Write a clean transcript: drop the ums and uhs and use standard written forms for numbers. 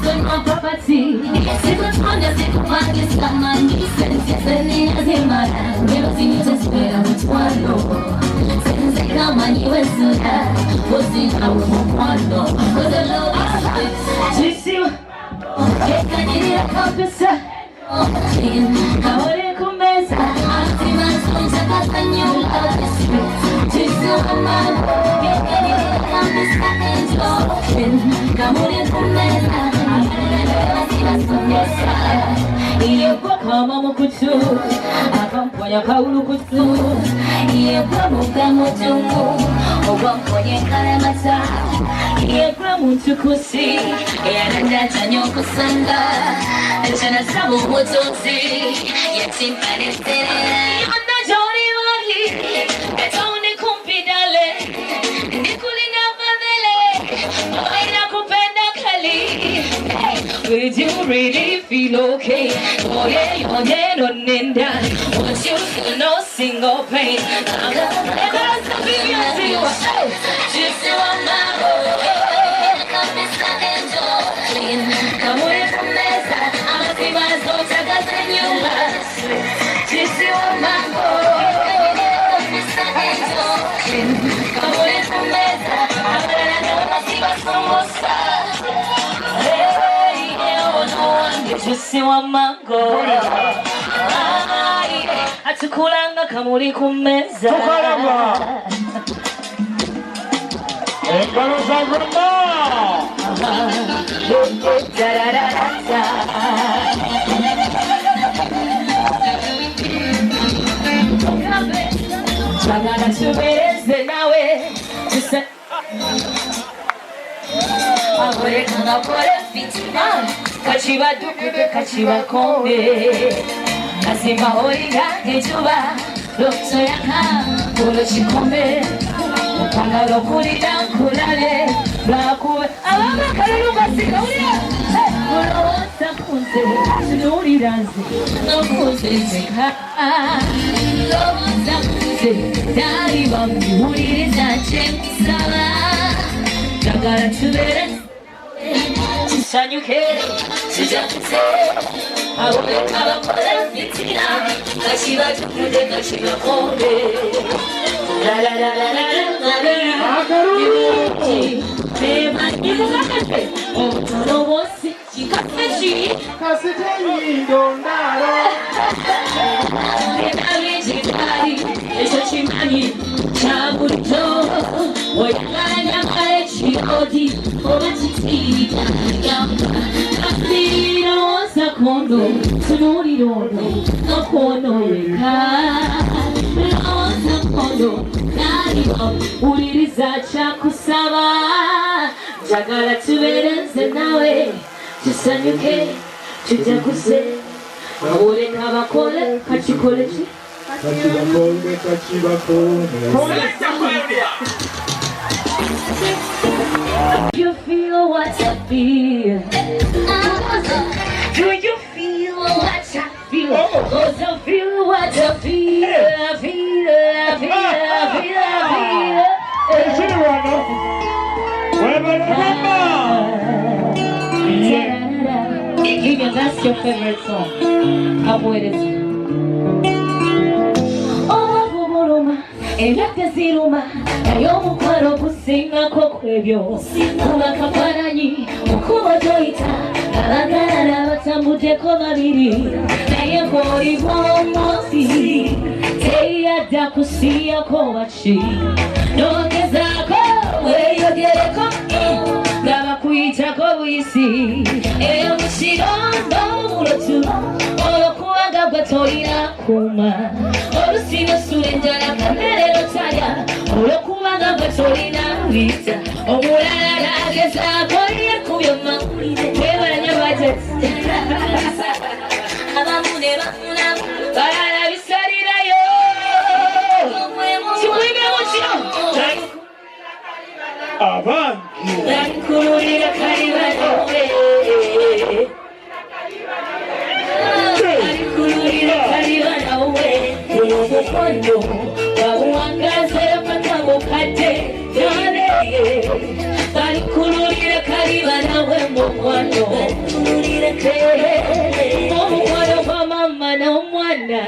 on my property. Secret one, the secret one is some money. Sense yes, and in as in my hand. Never seen you just better with one no. Since I come on, you was so that. Was in our one no. Cause I love you. Just you. Get I need a compass. Ahora comienza. Así más con sacas años la después. Just you a man. Get I need a compass. Enjoy. Amore comienza. Iyekwa kama mukutu akamponya kaulu kutu iyekwa mukamutumu obwamponya kalamata iyekwa mutukusi yanadata nyokusanga echana sabu mutozi yetimpanestera anajori wali betone kumpidale ndikulina fadele maina kupenda kali. Would you really feel okay? Oh yeah, you're dead on in that. Once you feel no single pain, I'm gonna be your zero. Just so I'm not okay. Come and enjoy. Come away from this. I'm a see my soul, check us in your life. Just so I'm not okay. Come and enjoy. Come away from this. I'm gonna see my soul, Just wa mango atukulanga kamuli kumeza tukalaba engalo za grandma Bagala tubereze nawe Agore kanga kore fitina Kachiba dukuke kachiba konge Kasima hoiga kechuba Lokso yaka Kuro shikome Kanga lokuri dankulale Blakube Alama kalunga sika ulia Kuro wasa kunze Tunuri ranzi Nokunze seka Wasa kunze Dari bambi Uririza chemisala Jagara tubere Sanyuke, sujatse, awe kaba kore fitina, kashiba tukude kashiba konde, la la la la la la la la, yuki, tema nimugakate, otono wosi chikasechi, kasiteni dondaro, tema vijitari, esho chimani, chabuto, oyakanya kare chikodi, obachitiri. Kasiro sakondo, sunuri rondo, nokono reka. Sakondo, naribo, uririza chakusaba. Jagala tubereze nawe, tusanyuke, tujakuse. Ore kabakole, kachikole chi. kachibakone, kachibakone. You feel what I feel? Do you feel what I feel? Cause I feel what I feel. I feel, I feel, I feel, I feel. Gideon, that's your favorite song. How boy it is. Ebyakaziruma ey'omukwano kusingako kwebyo kubakafaananyi okuba toyita abagalala batambuddeko babiri naye bw'olibwa omunsi teyadda kusiyako baki n'ogezaako weeyogereko nga bakuyitako buyisi eyo mu kirombo mulotu olwokubanga gwe tolina kuuma olusinosula enjala kamerero taya olwokubanga gwe tolina visa omulala agezaako yekubya mawulire webalanya budget abamu ne bafunamu balala bisalirayo kikwibemu kino abangi bankululira kalibanowe bankululira kalibanowe omukono bawuwangaze paka mukadde bankululira kalibanawe mukwano omukwano gwa mama n'omwana